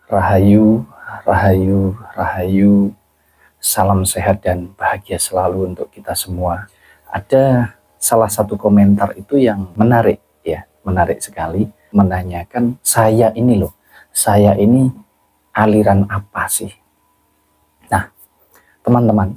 Rahayu, rahayu, rahayu. Salam sehat dan bahagia selalu untuk kita semua. Ada salah satu komentar itu yang menarik ya, menarik sekali, menanyakan saya ini aliran apa sih? Nah, teman-teman,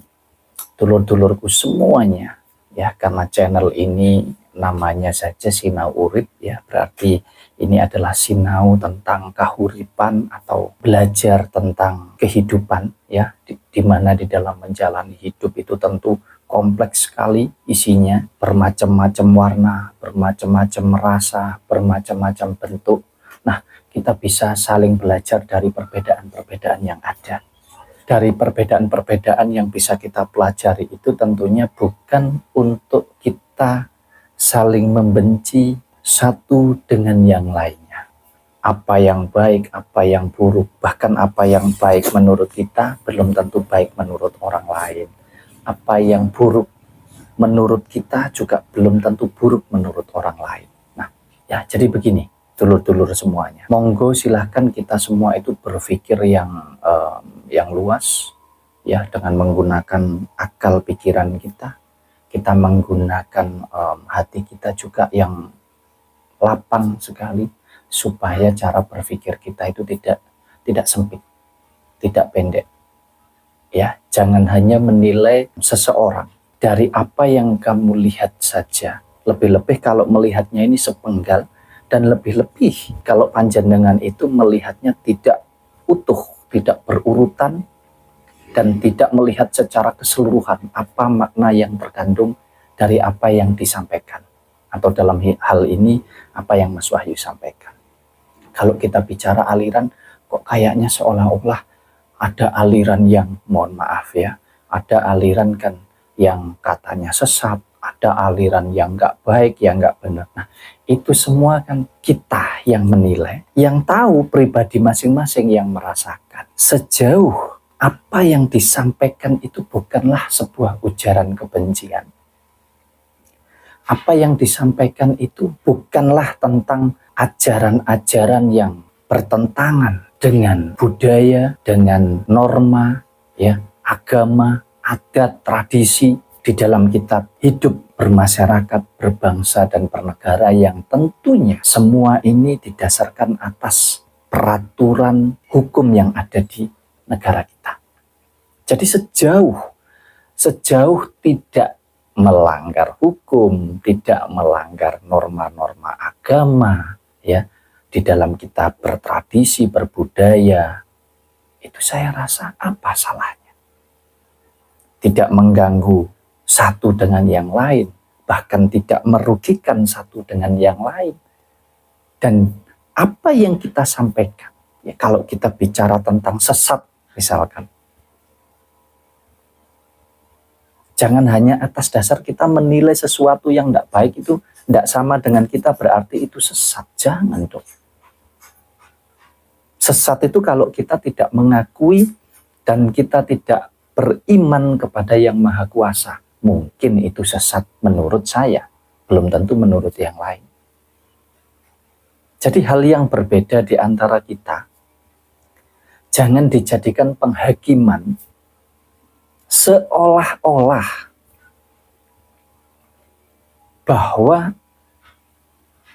dulur-dulurku semuanya ya, karena channel ini namanya saja Sinau Urip ya, berarti ini adalah sinau tentang kahuripan atau belajar tentang kehidupan ya, di mana di dalam menjalani hidup itu tentu kompleks sekali isinya, bermacam-macam warna, bermacam-macam rasa, bermacam-macam bentuk. Nah, kita bisa saling belajar dari perbedaan-perbedaan yang ada. Dari perbedaan-perbedaan yang bisa kita pelajari itu tentunya bukan untuk kita saling membenci satu dengan yang lainnya. Apa yang baik, apa yang buruk, bahkan apa yang baik menurut kita belum tentu baik menurut orang lain. Apa yang buruk menurut kita juga belum tentu buruk menurut orang lain. Nah, ya jadi begini, dulur-dulur semuanya. Monggo silahkan kita semua itu berpikir yang luas, ya, dengan menggunakan akal pikiran kita. Kita menggunakan hati kita juga yang lapang sekali, supaya cara berpikir kita itu tidak sempit, tidak pendek. Ya, jangan hanya menilai seseorang dari apa yang kamu lihat saja. Lebih-lebih kalau melihatnya ini sepenggal, dan lebih-lebih kalau panjenengan itu melihatnya tidak utuh, tidak berurutan, dan tidak melihat secara keseluruhan apa makna yang terkandung dari apa yang disampaikan. Atau dalam hal ini, apa yang Mas Wahyu sampaikan. Kalau kita bicara aliran, kok kayaknya seolah-olah ada aliran yang, mohon maaf ya, ada aliran kan yang katanya sesat, ada aliran yang nggak baik, yang nggak benar. Nah, itu semua kan kita yang menilai, yang tahu pribadi masing-masing yang merasakan. Sejauh apa yang disampaikan itu bukanlah sebuah ujaran kebencian. Apa yang disampaikan itu bukanlah tentang ajaran-ajaran yang bertentangan dengan budaya, dengan norma, ya, agama, adat, tradisi di dalam kita hidup bermasyarakat, berbangsa, dan bernegara, yang tentunya semua ini didasarkan atas peraturan hukum yang ada di negara kita. Jadi sejauh tidak melanggar hukum, tidak melanggar norma-norma agama, ya, di dalam kita bertradisi, berbudaya, itu saya rasa apa salahnya? Tidak mengganggu satu dengan yang lain, bahkan tidak merugikan satu dengan yang lain. Dan apa yang kita sampaikan, ya, kalau kita bicara tentang sesat misalkan, jangan hanya atas dasar kita menilai sesuatu yang tidak baik itu tidak sama dengan kita berarti itu sesat. Jangan dong. Sesat itu kalau kita tidak mengakui dan kita tidak beriman kepada yang maha kuasa. Mungkin itu sesat menurut saya, belum tentu menurut yang lain. Jadi hal yang berbeda di antara kita jangan dijadikan penghakiman, seolah-olah bahwa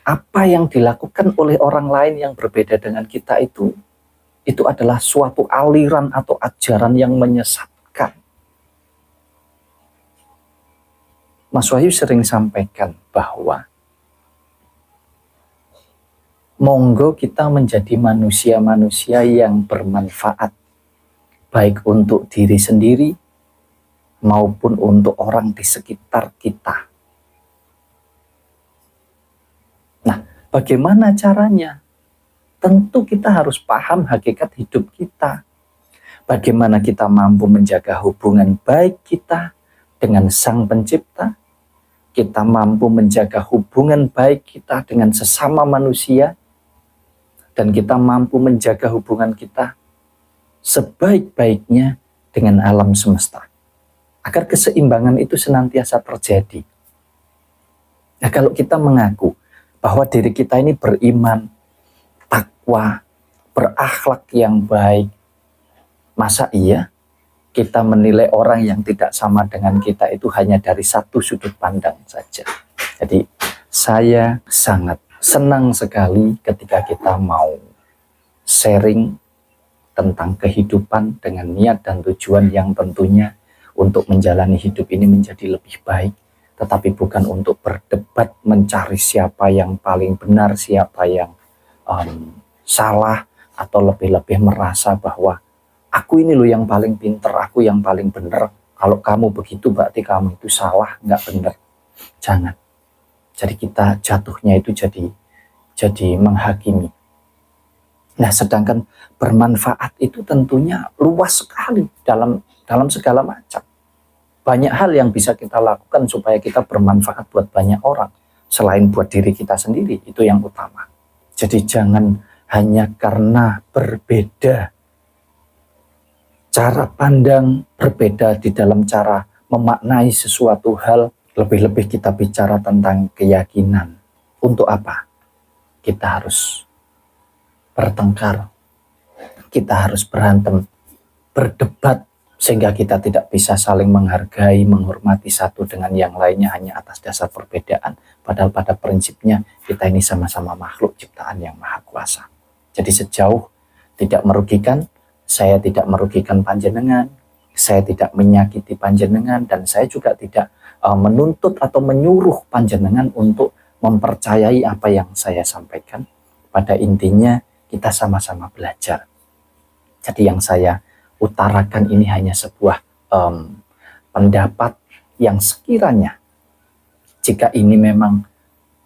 apa yang dilakukan oleh orang lain yang berbeda dengan kita itu adalah suatu aliran atau ajaran yang menyesatkan. Mas Wahyu sering sampaikan bahwa monggo kita menjadi manusia-manusia yang bermanfaat, baik untuk diri sendiri maupun untuk orang di sekitar kita. Nah, bagaimana caranya? Tentu kita harus paham hakikat hidup kita. Bagaimana kita mampu menjaga hubungan baik kita dengan Sang Pencipta. Kita mampu menjaga hubungan baik kita dengan sesama manusia. Dan kita mampu menjaga hubungan kita sebaik-baiknya dengan alam semesta, agar keseimbangan itu senantiasa terjadi. Nah, kalau kita mengaku bahwa diri kita ini beriman, takwa, berakhlak yang baik. Masa iya kita menilai orang yang tidak sama dengan kita itu hanya dari satu sudut pandang saja. Jadi saya sangat senang sekali ketika kita mau sharing tentang kehidupan dengan niat dan tujuan yang tentunya untuk menjalani hidup ini menjadi lebih baik, tetapi bukan untuk berdebat mencari siapa yang paling benar, siapa yang salah, atau lebih-lebih merasa bahwa aku ini loh yang paling pinter, aku yang paling benar. Kalau kamu begitu berarti kamu itu salah, nggak benar. Jangan. Jadi kita jatuhnya itu jadi menghakimi. Nah, sedangkan bermanfaat itu tentunya luas sekali dalam segala macam. Banyak hal yang bisa kita lakukan supaya kita bermanfaat buat banyak orang. Selain buat diri kita sendiri, itu yang utama. Jadi jangan hanya karena berbeda cara pandang, berbeda di dalam cara memaknai sesuatu hal, lebih-lebih kita bicara tentang keyakinan. Untuk apa? Kita harus bertengkar, kita harus berantem, berdebat, sehingga kita tidak bisa saling menghargai, menghormati satu dengan yang lainnya hanya atas dasar perbedaan. Padahal pada prinsipnya kita ini sama-sama makhluk ciptaan yang maha kuasa. Jadi sejauh tidak merugikan, saya tidak merugikan panjenengan, saya tidak menyakiti panjenengan, dan saya juga tidak menuntut atau menyuruh panjenengan untuk mempercayai apa yang saya sampaikan. Pada intinya kita sama-sama belajar. Jadi yang saya utarakan ini hanya sebuah pendapat yang sekiranya jika ini memang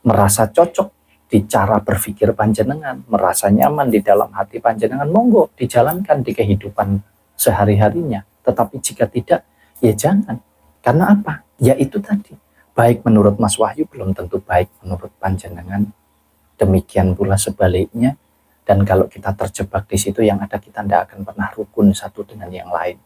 merasa cocok di cara berpikir panjenengan, merasa nyaman di dalam hati panjenengan, monggo dijalankan di kehidupan sehari-harinya. Tetapi jika tidak, ya jangan. Karena apa? Ya itu tadi. Baik menurut Mas Wahyu belum tentu baik menurut panjenengan. Demikian pula sebaliknya. Dan kalau kita terjebak di situ, yang ada kita tidak akan pernah rukun satu dengan yang lain.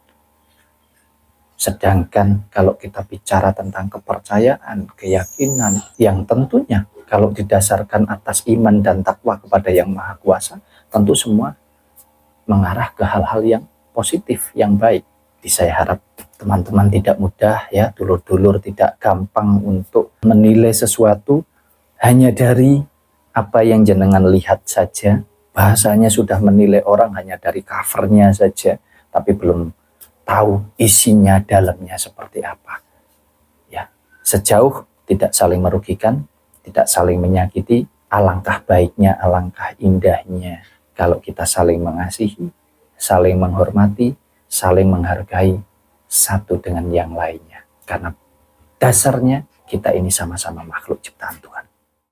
Sedangkan kalau kita bicara tentang kepercayaan, keyakinan, yang tentunya kalau didasarkan atas iman dan takwa kepada Yang Maha Kuasa, tentu semua mengarah ke hal-hal yang positif, yang baik. Jadi saya harap teman-teman tidak mudah ya, dulur-dulur tidak gampang untuk menilai sesuatu hanya dari apa yang jenengan lihat saja. Bahasanya sudah menilai orang hanya dari covernya saja, tapi belum tahu isinya dalamnya seperti apa. Ya, sejauh tidak saling merugikan, tidak saling menyakiti, alangkah baiknya, alangkah indahnya kalau kita saling mengasihi, saling menghormati, saling menghargai satu dengan yang lainnya. Karena dasarnya kita ini sama-sama makhluk ciptaan Tuhan.